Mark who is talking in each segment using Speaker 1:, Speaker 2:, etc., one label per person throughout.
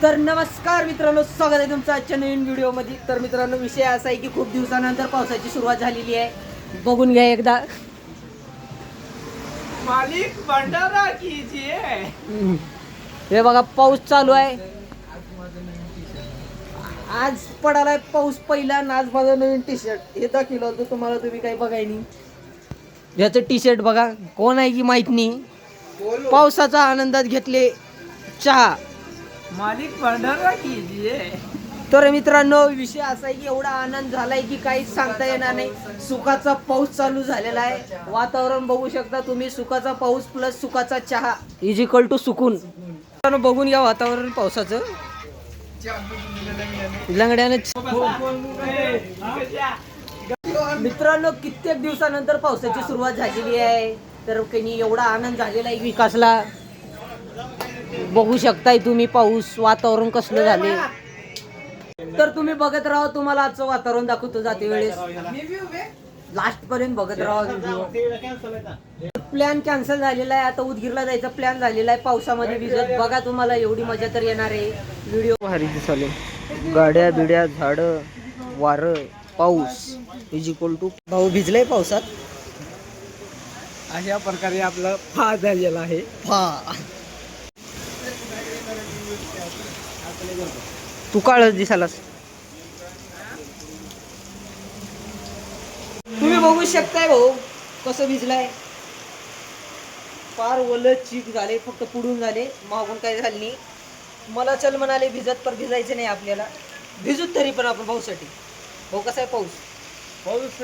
Speaker 1: तर नमस्कार मित्रांनो, स्वागत आहे तुमचं आजच्या नवीन व्हिडिओमध्ये. तर मित्रांनो, विषय असा आहे की खूप दिवसानंतर पावसाची सुरुवात झालेली आहे. बघून घ्या एकदा.
Speaker 2: मालिक भंडारा कीजिए.
Speaker 1: हे बघा, पाऊस चालू आहे. आज पडालाय पाऊस पहिला आणि आज माझं नवीन टी शर्ट हे दाखवलं होतं तुम्हाला, तुम्ही काही बघाय नाही. याचं टी शर्ट बघा, कोण आहे की माहित नाही. पावसाचा आनंदात घेतले चहा.
Speaker 2: मालिक भंडारा कीजिए.
Speaker 1: तर मित्रांनो, विषय असा आहे की एवढा आनंद झालाय की काहीच सांगता येणार नाही. सुखाचा पाऊस चालू झालेला आहे. वातावरण बघू शकता तुम्ही. सुखाचा पाऊस प्लस सुखाचा चहा इज इक्वल टू सुकून. मित्रांनो, बघून घ्या वातावरण पावसाचं. लंगड्याने मित्रांनो, कित्येक दिवसानंतर पावसाची सुरुवात झालेली आहे. तर काही एवढा आनंद झालेला आहे विकासला. बघू शकताय तुम्ही पाऊस, वातावरण कसलं झाले. तर तुम्ही बघत राहा, तुम्हाला आजचं वातावरण दाखवतो जाते वेळेस. लास्ट पर्यंत बघत राहा व्हिडिओ. प्लॅन कॅन्सल झालेला आहे. आता उदगीरला जायचा प्लॅन झालेला आहे पावसामध्ये भिजत. बघा, तुम्हाला एवढी मजा तर येणार आहे. व्हिडिओ भारी दिसले. गाड्या बिड्या, झाडं, वारं, पाऊस इज इक्वल टू. भाऊ भिजलाय पावसात.
Speaker 2: अशा प्रकारे आपलं फा झालेला आहे.
Speaker 1: तू काळच दिसालास. तुम्ही बघू शकताय भाऊ कसं भिजलाय. फार ओलं चीक झाले, फक्त पुढून झाले, मागून काही झाले नाही. मला चल म्हणाले भिजत, पर भिजायचं नाही आपल्याला. भिजूत तरी पण आपण भाऊसाठी. भाऊ कसा आहे पाऊस?
Speaker 2: पाऊस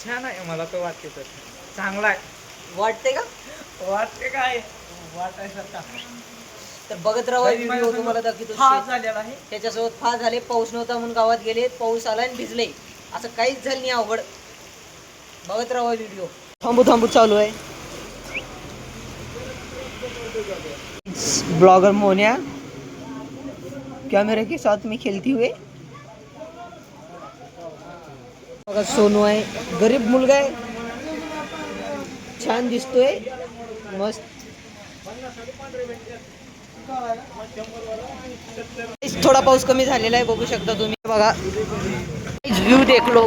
Speaker 2: छान आहे, मला तर वाटते तर चांगला आहे.
Speaker 1: वाटते का?
Speaker 2: वाटते काय वाटायसारखा.
Speaker 1: तर बघत राहा व्हिडिओ, तुम्हाला दाखवतो.
Speaker 2: फा झालेला आहे.
Speaker 1: त्याच्यासोबत फार झाले. पाऊस नव्हता म्हणून गावात गेले, पाऊस आला आणि भिजले. असं काहीच झालं नाही अवघड. बघत राहा व्हिडिओ. थांबू थांबू चालू आहे. ब्लॉगर मोन्या कॅमेरे के साथ में खेलती हुए. बघा, सोनू आहे, गरीब मुलगा आहे, छान दिसतोय, मस्त. थोडा पाऊस कमी झालेला आहे, बघू शकता तुम्ही. बघा व्ह्यू देखलो.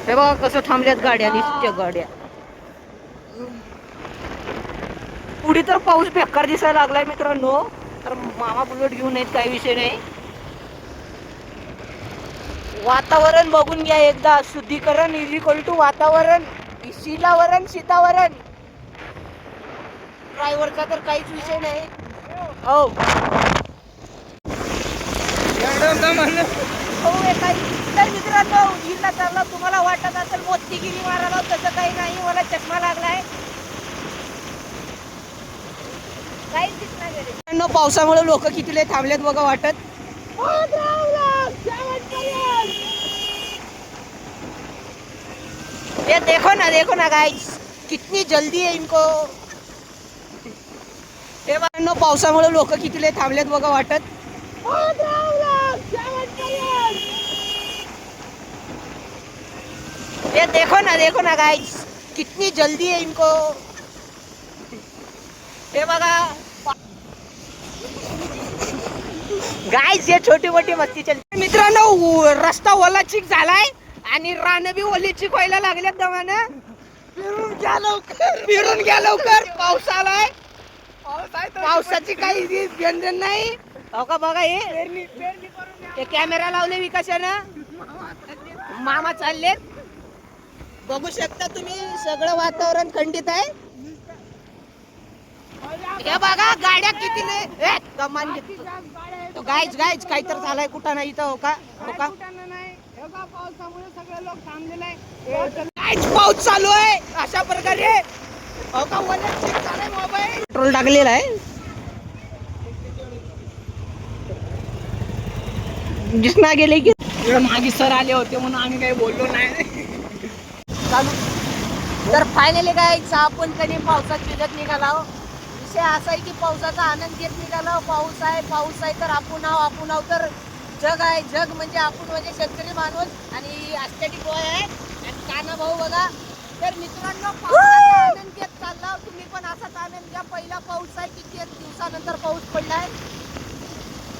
Speaker 1: हे बघा कसं थांबल्यात गाड्या, निश्चित गाड्या. पुढे तर पाऊस बेकार दिसायला लागलाय मित्रांनो. तर मामा बुलेट घेऊन येत, काही विषय नाही. वातावरण बघून घ्या एकदा. शुद्धीकरण इज इक्वल टू वातावरण. शिलावरण शीतावरण. ड्रायव्हरचा तर काहीच विषय नाही. हो तर मित्रांनो, उदगीरला चालला. तुम्हाला वाटत असेल मोतीगिरी मारायला, तसं काही नाही. मला चष्मा लागलाय. काहीच दिसणार नाही. पावसामुळे लोक किती लय थांबलेत बघा वाटत. ये देखो ना गाइस, कितनी जल्दी है इनको. हे बघा, पावसामुळे लोक किती लय थांबलेत बघा वाटत. ये देखो ना गाइस, कितनी जल्दी है इनको. हे बघा गाइस, ये छोटी मोठी मस्ती चलते. मित्रांनो, रस्ता ओला चिक झालाय आणि रान बी ओली चिक व्हायला लागल्यात दमानं. फिरून घ्या लवकर, पाऊस आलाय. पावसाची काही व्यंजन नाही. हो का, बघा हे कॅमेरा लावले विकासानं. मामा चाललेत, बघू शकता तुम्ही. सगळं वातावरण खंडित आहे. हे बघा गाड्या किती नाही कमान घेतली. तो गायच काही तर झालाय. कुठं नाही इथं. हो का
Speaker 2: पावसामुळे सगळे लोक थांबलेले आहे.
Speaker 1: पाऊस चालू आहे अशा प्रकारे. हो का, मोबाईल पेट्रोल टाकलेला आहे. दिसना गेले की
Speaker 2: मागे सर आले होते म्हणून आम्ही काही बोललो नाही.
Speaker 1: चालू. तर फायनली काय, आपण कधी पावसात भिजत निघाला. विषय असा आहे की पावसाचा आनंद घेत निघाला. पाऊस आहे तर आपण आहो तर जग आहे. जग म्हणजे आपण, म्हणजे शेतकरी माणूस आणि आस्टॅटिक बॉय आहे आणि काना भाऊ बघा. तर मित्रांनो, पावसाचा आनंद घेत चालला. तुम्ही पण असाच आनंद घ्या. पहिला पाऊस आहे, किती दिवसानंतर पाऊस पडलाय.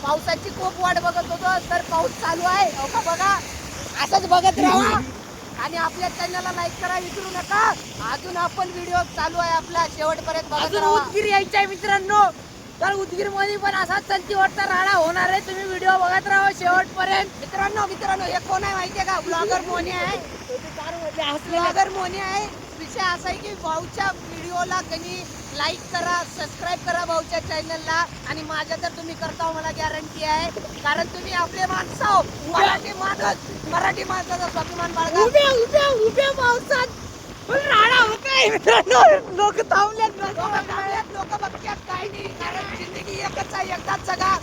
Speaker 1: पावसाची खूप वाट बघत होतो, तर पाऊस चालू आहे. हो का बघा, असंच बघत राहा आणि आपल्या चॅनलला लाईक करा विसरू नका. अजून आपण व्हिडिओ चालू आहे आपला, शेवटपर्यंत बघत राहा. उदगीर यायचं आहे मित्रांनो, तर उदगीर मध्ये पण असाच संचीवरचा राडा होणार आहे. तुम्ही व्हिडिओ बघत राहा शेवटपर्यंत. मित्रांनो हे कोण आहे माहितीये का? ब्लॉगर मोनी आहे. ब्लॉगर मोनी आहे. विषय असा आहे की भाऊच्या व्हिडिओला कधी लाईक करा, सबस्क्राईब करा भाऊच्या चॅनलला. आणि माझ्या तर तुम्ही करता मला गॅरंटी आहे, कारण तुम्ही आपले माणसं हो, मराठी माणसाचा स्वाभिमान बाळगा. उभ्या पावसात राडा होतोय मित्रांनो. लोक थांबलेत, लोक बघतात काही नाही, कारण जिंदगी एकच आहे, एकदाच जगा,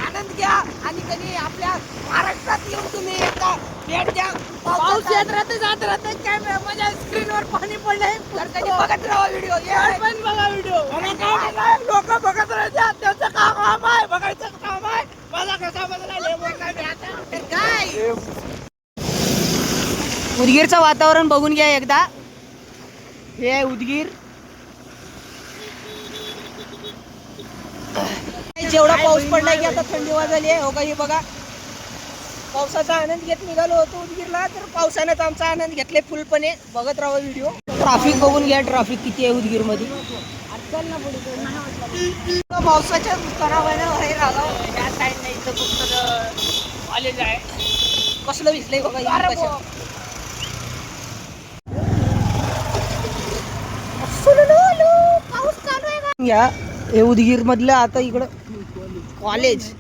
Speaker 1: आनंद घ्या. आणि कधी आपल्या महाराष्ट्रात येऊन तुम्ही एकदा भेट द्या. पाऊस येत राहते, जात राहते, कॅमेरा माझ्या स्क्रीनवर पाणी पडलंय, तर कधी बघत राहा व्हिडिओ. पण बघा व्हिडिओ, लोक बघत राहतात, त्यांचं काम आहे, बघायचं काम आहे. माझा कसा बदला काय उदगीरचं वातावरण बघून घ्या एकदा. हे आहे उदगीर. जेवढा पाऊस पडलाय की आता थंडी वाजली आहे. हो का, हे बघा, पावसाचा आनंद घेत निघालो होतो उदगीरला, तर पावसानेच आमचा आनंद घेतले फुलपणे. बघत राहा व्हिडिओ. ट्रॅफिक बघून घ्या, ट्रॅफिक किती आहे उदगीर मध्ये. पावसाच्या करावायला बाहेर आलो. या साईडला इथं फक्त कॉलेज आहे. कसलं भिजलंय बघा. पाऊस चालू आहे का? या हे उदगीर मधलं आता इकडं कॉलेज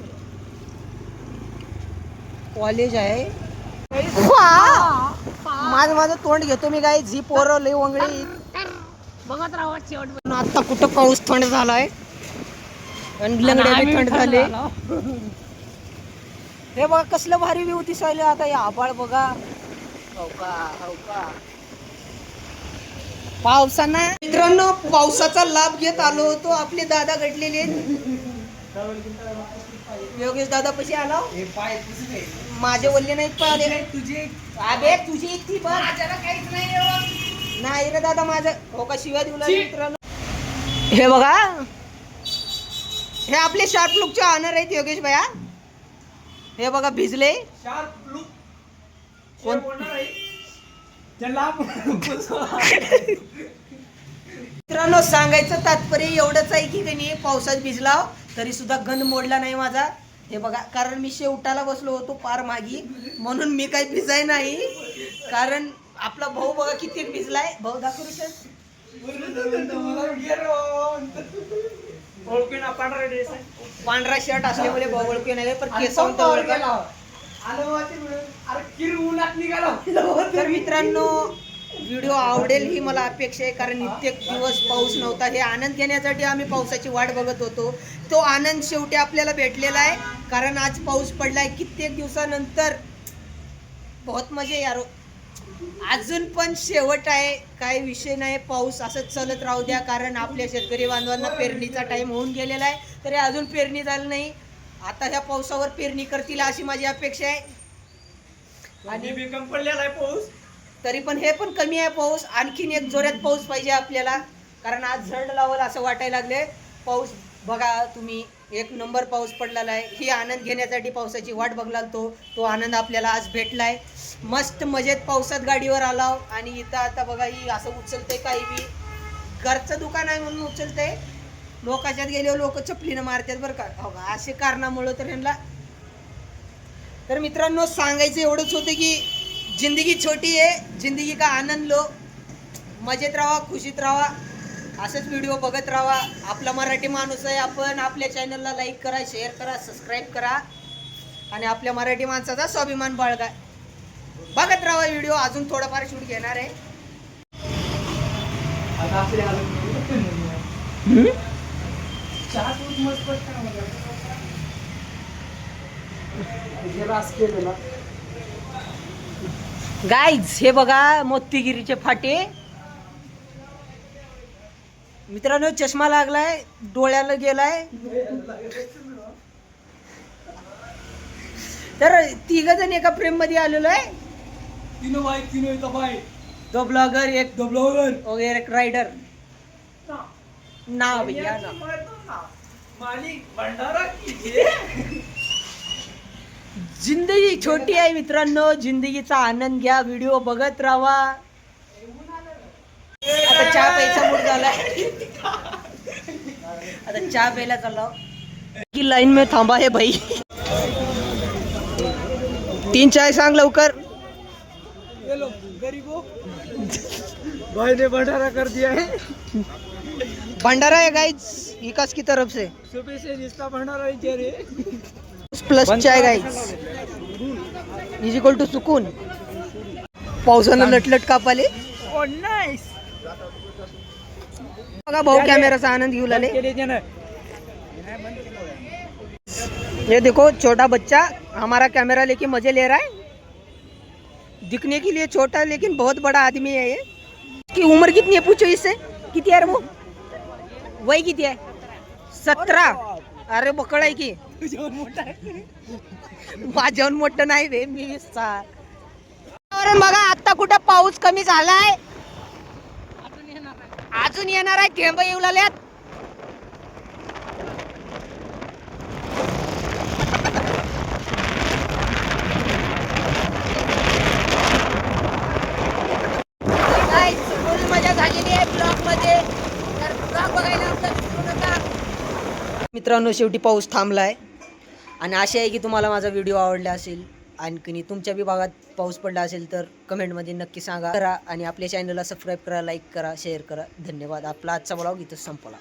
Speaker 1: आहे. माझं तोंड घेतो मी काय. झी पोरं लय वंगळी बघत राहा शेवट. आता कुठं पाऊस थंड झालाय आणि लंगड्या बी थंड झाले. हे बघा कसलं भारी व्ह्यू दिसायला. आता हे आभाळ बघा. हो का पावसानं मित्रांनो, पावसाचा लाभ घेत आलो होतो. आपले दादा घडलेले योगेश दादा पशी आला. माझे वल्ले नाहीत पाहिले तुझे. अबे तुझी इतकी बघ, नाही रे दादा माझं. हो का, शिव्या देऊ लागले मित्रांनो. हे बघा, हे आपले शार्प लुकचे ऑनर आहेत योगेश भैया. हे बघा भिजले. शार्प लुक कोण? मित्रांनो, सांगायचं तात्पर्य एवढंच आहे की त्यांनी पावसात भिजला तरी सुद्धा गंध मोडला नाही माझा. हे बघा, कारण मी शेवटाला बसलो होतो पार मागी, म्हणून मी काही भिजाय नाही. कारण आपला भाऊ बघा किती भिजलाय. भाऊ दाखवू शकत. पांढरा शर्ट असल्यामुळे भाऊ ओळखू नाही, पण केसांत तर मित्रांनो, व्हिडिओ आवडेल ही मला अपेक्षा आहे, कारण इतके दिवस पाऊस नव्हता. हे आनंद घेण्यासाठी आम्ही पावसाची वाट बघत होतो. तो आनंद शेवटी आपल्याला भेटलेला आहे, कारण आज पाऊस पडलाय कित्येक दिवसानंतर. बहुत मजा यारो. अजून पण शेवट आहे, काही विषय नाही. पाऊस असंच चालत राहू द्या, कारण आपल्या शेतकरी बांधवांना पेरणीचा टाइम होऊन गेलेला आहे, तरी अजून पेरणी झाली नाही. आता ह्या पावसावर पेरणी करतील अशी माझी अपेक्षा आहे. आणि कमी पडलेला आहे पाऊस, तरी पण हे पण कमी आहे पाऊस. आणखीन एक जोरात पाऊस पाहिजे आपल्याला, कारण आज झड लावल असं वाटायला लागले. पाऊस बघा तुम्ही, एक नंबर पाऊस पडलेला आहे. ही आनंद घेण्यासाठी पावसाची वाट बघला तो आनंद आपल्याला आज भेटलाय. मस्त मजेत पावसात गाडीवर आलाव. आणि इथं आता बघा, ही असं उचलतंय, काही बी घरचं दुकान आहे म्हणून उचलतंय. लोकांच्यात गेल्यावर लोक चपलीनं मारतात बरं का. हो का, असे कारणामुळं तर यांना. तर मित्रांनो, सांगायचं एवढंच होतं की जिंदगी छोटी आहे, जिंदगी का आनंद लो. मजेत राहा, खुशीत राहा, असंच व्हिडिओ बघत राहा. आपला मराठी माणूस आहे आपण. आपल्या चॅनलला लाईक करा, शेअर करा, सबस्क्राईब करा आणि आपल्या मराठी माणसाचा स्वाभिमान बाळगा. बघत राहा व्हिडिओ. अजून थोडाफार शूट घेणार आहे. गाईज हे बघा, मोतीगिरीचे फाटे. मित्रांनो, चष्मा लागलाय, डोळ्याला गेलाय. तर तिघ जण एका फ्रेम मध्ये आलेलो आहे. दो ब्लॉगर, एक और एक राइडर. ना भैया ना, मालिक भंडारा कीजिए. जिंदगी छोटी आहे मित्रांनो, जिंदगीचा आनंद घ्या, व्हिडिओ बघत राहा. आता चहा प्यायचा मूड झालाय, आता चहा प्यायला चाललो की लाईन में थांबा है भाई. 3 चाय सांग लवकर.
Speaker 2: भाई ने भंडारा कर दिया है.
Speaker 1: भंडारा है गाइस विकास की तरफ से.
Speaker 2: सुबह से जिसका भंडारा ही चेहरे.
Speaker 1: Plus chai guys is equal to सुकून. पावसानं लटलट कापाले.
Speaker 2: Oh nice.
Speaker 1: बघा भाऊ कॅमेराचा आनंद घेऊ लागले. ये देखो छोटा बच्चा हमारा कैमरा लेके मजे ले रहा है. दिखने के लिए छोटा लेकिन बहुत बड़ा आदमी है ये. इसकी उम्र कितनी है पूछो इससे. किती आहे रे वो. वय किती आहे. 17. अरे बकड आहे की. माझ्याहून मोठं नाही रे मी 20. बघा आता कुठं पाऊस कमी झालाय. अजून येणार आहे. थेंब येऊ लागल्यात. मजा झालेली आहे ब्लॉग मध्ये. तर ब्लॉग बघायला आपलं विसरू नका. मित्रांनो शेवटी पाऊस थांबलाय आणि आशा आहे की तुम्हाला माझा व्हिडिओ आवडला असेल. आणखी तुमच्या बी भागात पाऊस पडला असेल तर कमेंटमध्ये नक्की सांगा. करा आणि आपल्या चॅनलला सबस्क्राईब करा, लाईक करा, शेअर करा. धन्यवाद. आपला आजचा ब्लॉग इथं संपला.